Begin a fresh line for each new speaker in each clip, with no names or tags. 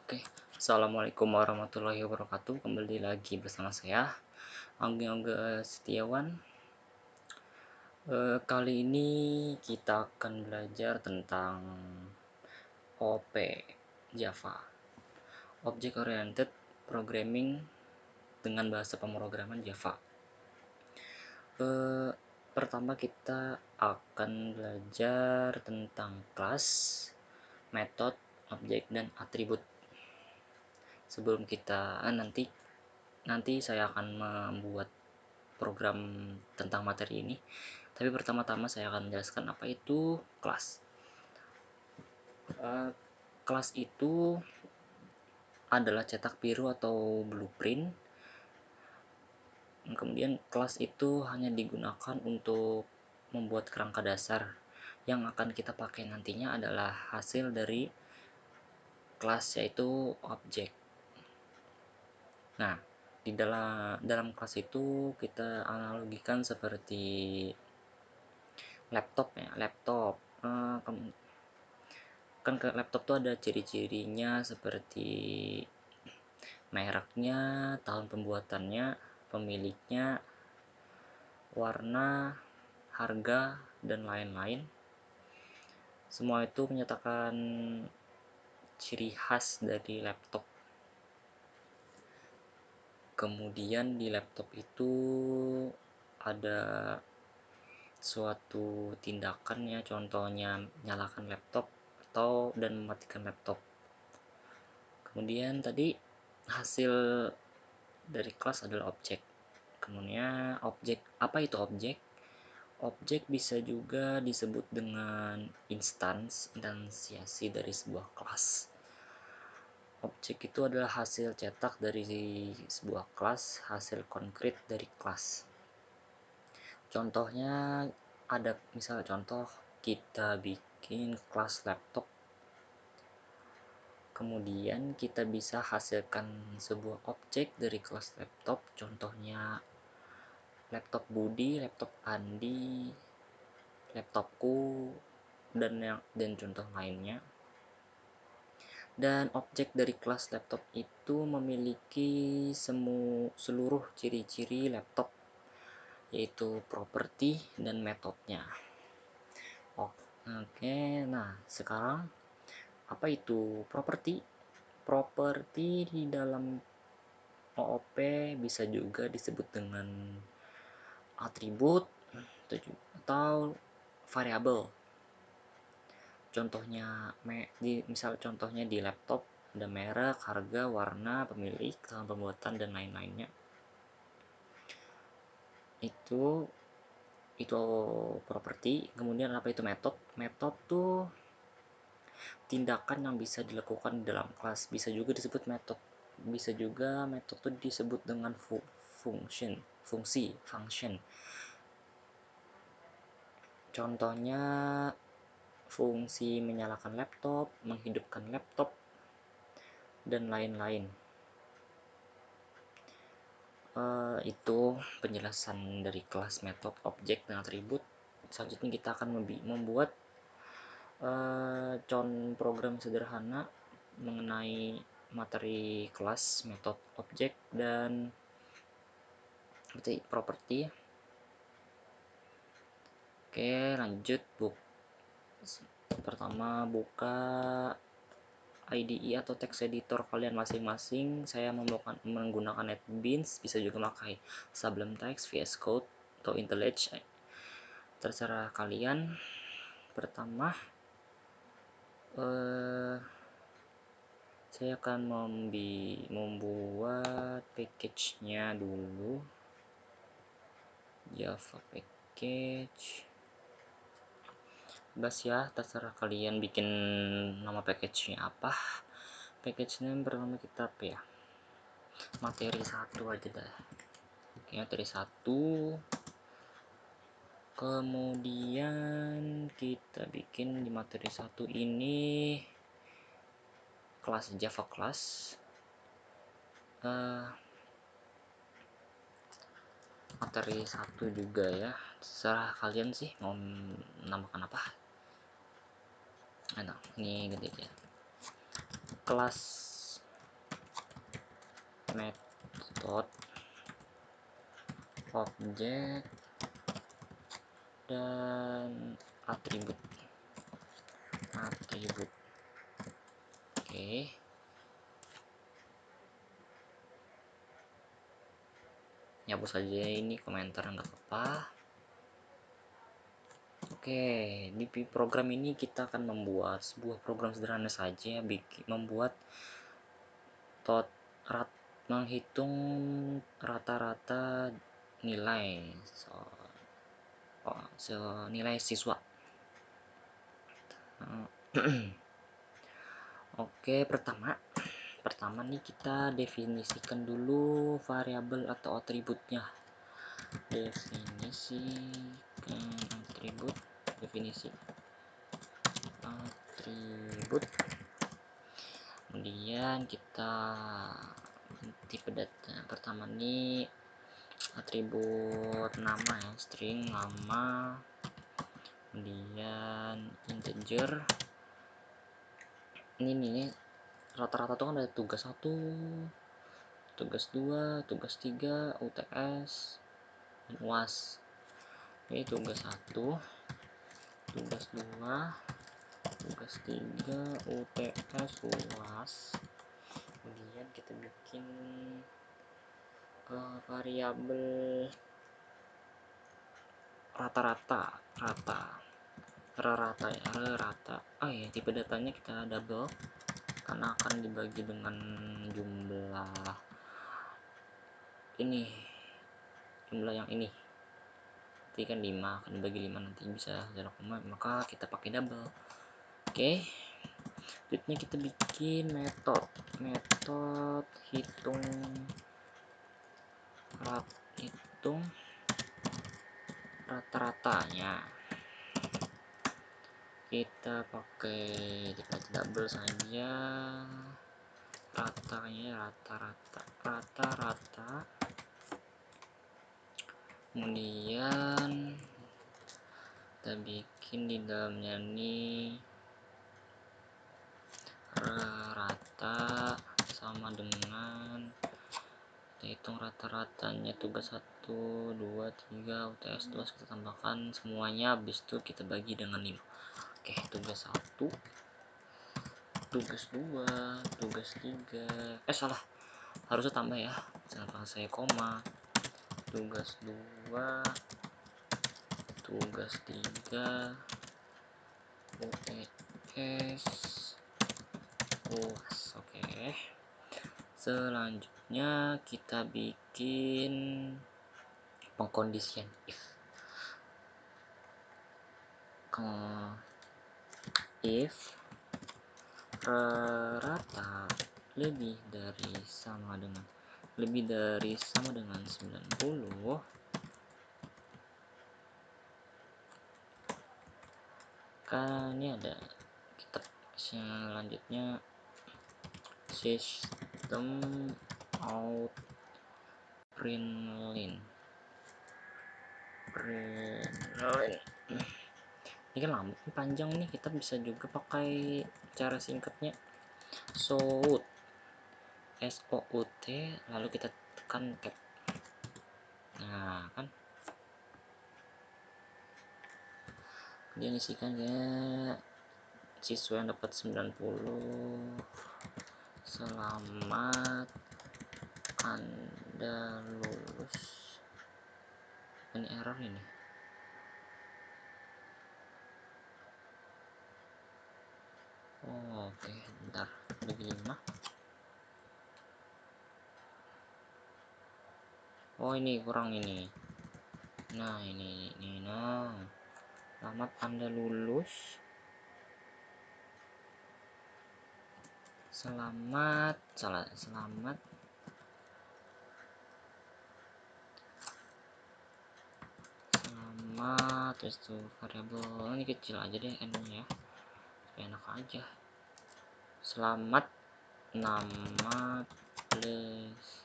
Oke, assalamualaikum warahmatullahi wabarakatuh. Kembali lagi bersama saya, Angga Angga Setiawan. Kali ini kita akan belajar tentang OP Java, Object Oriented Programming dengan bahasa pemrograman Java. Pertama kita akan belajar tentang kelas, metode, objek, dan atribut. Sebelum kita nanti saya akan membuat program tentang materi ini, tapi pertama-tama saya akan menjelaskan apa itu kelas. Kelas itu adalah cetak biru atau blueprint. Kemudian kelas itu hanya digunakan untuk membuat kerangka dasar. Yang akan kita pakai nantinya adalah hasil dari kelas, yaitu objek. Nah, di dalam kelas itu kita analogikan seperti laptop ya, laptop. Kan ke laptop tuh ada ciri-cirinya seperti mereknya, tahun pembuatannya, pemiliknya, warna, harga, dan lain-lain. Semua itu menyatakan ciri khas dari laptop. Kemudian di laptop itu ada suatu tindakan ya, contohnya nyalakan laptop dan mematikan laptop. Kemudian tadi hasil dari kelas adalah objek. Kemudian objek, apa itu objek? Objek bisa juga disebut dengan instansiasi dari sebuah kelas. Objek itu adalah hasil cetak dari sebuah kelas, hasil konkret dari kelas. Contohnya ada, misal contoh kita bikin kelas laptop, kemudian kita bisa hasilkan sebuah objek dari kelas laptop, contohnya laptop Budi, laptop Andi, laptopku, dan contoh lainnya. Dan objek dari kelas laptop itu memiliki seluruh ciri-ciri laptop, yaitu properti dan metodenya. Oke, nah sekarang apa itu properti? Properti di dalam OOP bisa juga disebut dengan atribut atau variabel. Contohnya contohnya di laptop ada merek, harga, warna, pemilik, tahun pembuatan, dan lain-lainnya. Itu properti. Kemudian apa itu metode? Metode tuh tindakan yang bisa dilakukan di dalam kelas, bisa juga disebut metode. Bisa juga metode disebut dengan function. Contohnya fungsi menyalakan laptop, menghidupkan laptop, dan lain-lain. Itu penjelasan dari kelas, metode, objek, dan atribut. Selanjutnya kita akan membuat program sederhana mengenai materi kelas, metode, objek, dan properti. Oke, lanjut. Pertama, buka IDE atau text editor kalian masing-masing. Saya menggunakan NetBeans, bisa juga pakai Sublime Text, VS Code, atau IntelliJ, terserah kalian. Pertama, saya akan membuat package-nya dulu, Java package. Bebas ya, terserah kalian bikin nama package-nya apa. Package name pertama kita apa ya, materi 1 aja dah. Oke, materi 1. Kemudian kita bikin di materi 1 ini kelas Java class. Materi 1 juga ya, terserah kalian sih mau menambahkan apa. Nah, ini ganti ya, kelas method, objek, dan atribut. Oke. Hapus saja ini komentar, nggak apa-apa. Oke, di program ini kita akan membuat sebuah program sederhana saja, membuat menghitung rata-rata nilai nilai siswa. Oke, pertama nih kita definisikan dulu variabel atau atributnya. Definisi atribut. Kemudian kita tipe data pertama nih atribut nama ya, string nama, kemudian integer. Ini rata-rata tuh kan ada tugas 1, tugas 2, tugas 3, UTS, dan UAS. Ini tugas 1, tugas 2, tugas 3, UTS, UAS. Kemudian kita bikin variabel rata. Ya, tipe datanya kita double karena akan dibagi dengan jumlah yang ini. Nanti kan 5 akan dibagi 5, nanti bisa 0, maka kita pakai double. Oke. Selanjutnya kita bikin metode hitung rata-ratanya. Kita pakai double saja, rata-rata. Kemudian kita bikin di dalamnya nih rata sama dengan, kita hitung rata-ratanya tugas 1, 2, 3, UTS, terus kita tambahkan semuanya, habis itu kita bagi dengan 5. Oke, tugas 1, tugas 2, tugas 3, salah, harusnya tambah ya, jangan saya koma. Tugas 2, tugas 3, UTS, UAS. Oke. Selanjutnya kita bikin pengkondisian if rata lebih dari sama dengan 90, kan ini ada kita selanjutnya sistem out println. Ini kan lama, panjang nih, kita bisa juga pakai cara singkatnya SOUT, lalu kita tekan tab. Nah kan, kemudian isikan ya siswa yang dapat 90, selamat Anda lulus. Ini error ini. Oke, bentar, bagi 5. Ini kurang ini. Nah, ini nah. Selamat Anda lulus. Selamat terus tuh variabel ini kecil aja deh n-nya ya, enak aja. Selamat nama plus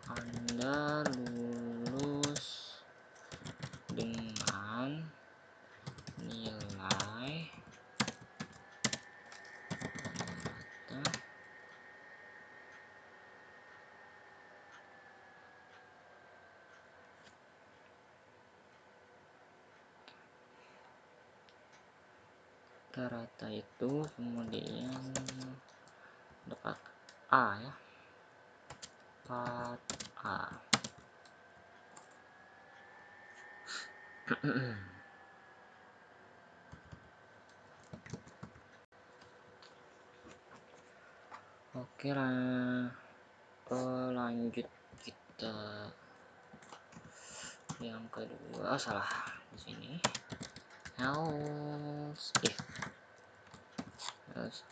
Anda lulus dengan nilai rata-rata itu kemudian dapat A ya, 4A. Oke lah, lanjut kita yang kedua. Salah di sini. Else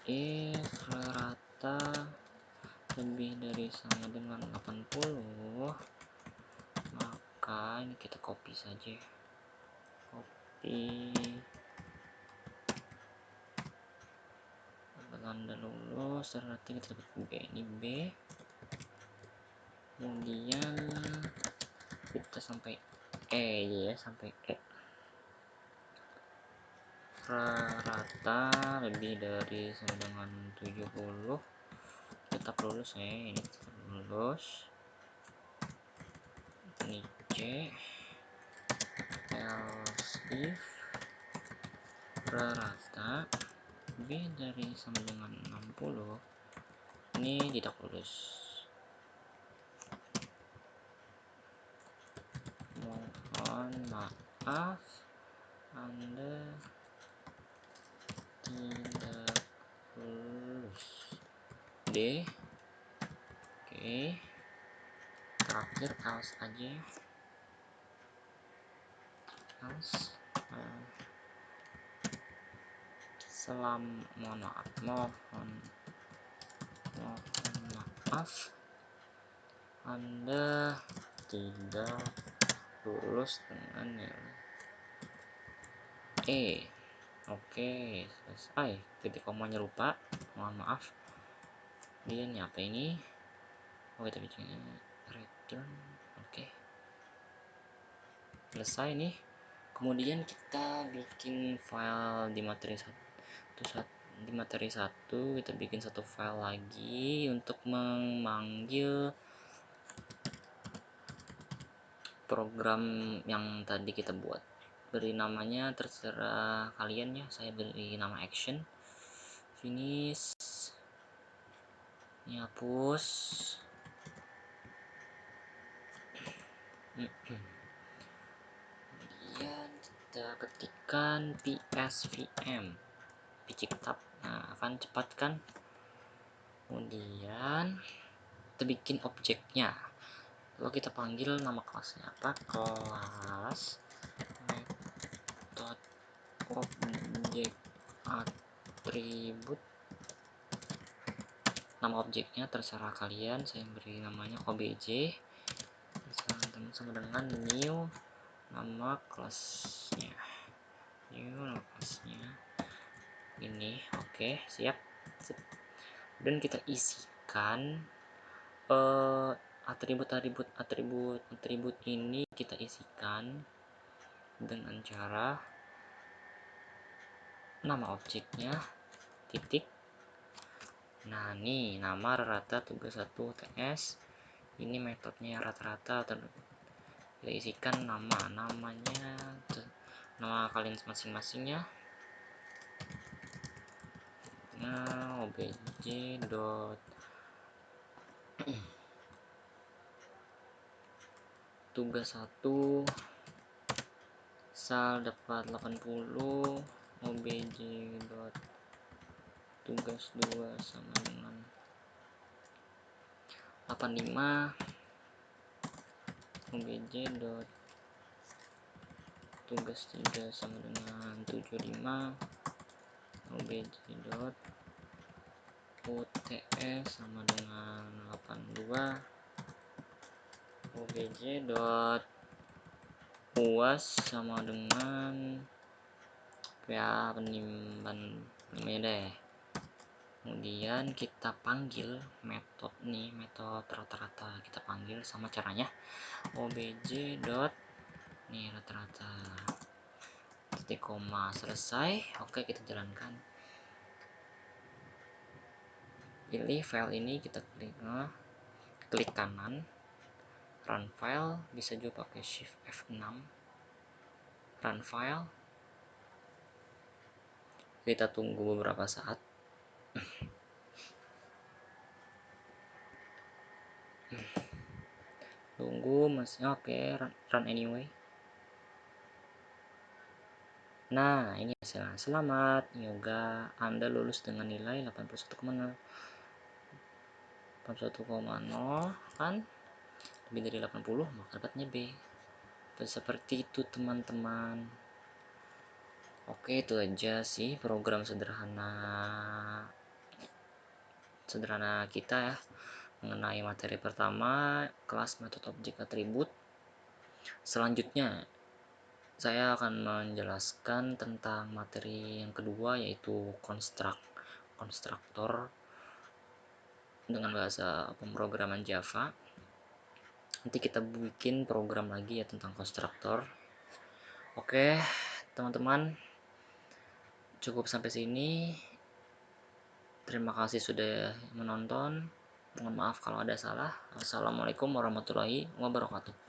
if rata lebih dari sama dengan 80, maka ini kita copy saja, copy tanda lulus, berarti kita dapat B, ini B. Kemudian kita sampai E ya, sampai E. Rata lebih dari sama dengan 70, tetap lulus ya, ini tetap lulus. Ini C. Else if rata lebih dari sama dengan 60, ini tidak lulus. Mohon maaf, Anda tidak lulus. D. Oke, terakhir else aja, else mohon maaf, Anda tidak lulus dengan nilai E. Oke, selesai. Titik komanya lupa, mohon maaf. Kemudian ini apa ini? Oh, kita bikin return. Oke, selesai nih. Kemudian kita bikin file di materi satu, kita bikin satu file lagi untuk memanggil program yang tadi kita buat. Beri namanya terserah kalian ya, saya beri nama action. Finish, ini hapus. Kemudian kita ketikkan psvm pcktap, nah akan cepat kan. Kemudian kita bikin objeknya, lalu kita panggil nama kelasnya apa, kelas method objek atribut. Nama objeknya terserah kalian, saya beri namanya obj sama dengan new nama kelasnya, ini. Oke, siap. Dan kita isikan atribut ini, kita isikan dengan cara nama objeknya titik. Nah, nih nama rata tugas 1 TS, ini metodenya rata-rata. Kita isikan namanya, nama kalian masing-masingnya. Nah, obj dot tugas 1 sal dapat 80, obj dot tugas 2 sama dengan 85, obj dot tugas 3 sama dengan 75, obj dot UTS sama dengan 82, obj dot UAS sama dengan ya penimban namanya deh. Kemudian kita panggil metode nih, metode rata-rata kita panggil sama caranya obj dot nih rata-rata titik koma, selesai. Oke, kita jalankan. Pilih file ini, kita klik kanan, run file, bisa juga pakai shift F6, run file. Kita tunggu beberapa saat. Tunggu masih oke, run anyway. Nah, ini hasilnya. Selamat Yoga, Anda lulus dengan nilai 81,0. 81,0 kan lebih dari 80, maka dapatnya B. Seperti itu teman-teman. Oke, itu aja sih program sederhana kita ya mengenai materi pertama, kelas metode objek atribut. Selanjutnya saya akan menjelaskan tentang materi yang kedua, yaitu konstruktor dengan bahasa pemrograman Java. Nanti kita bikin program lagi ya tentang konstruktor. Oke teman-teman, cukup sampai sini. Terima kasih sudah menonton. Mohon maaf kalau ada salah. Assalamualaikum warahmatullahi wabarakatuh.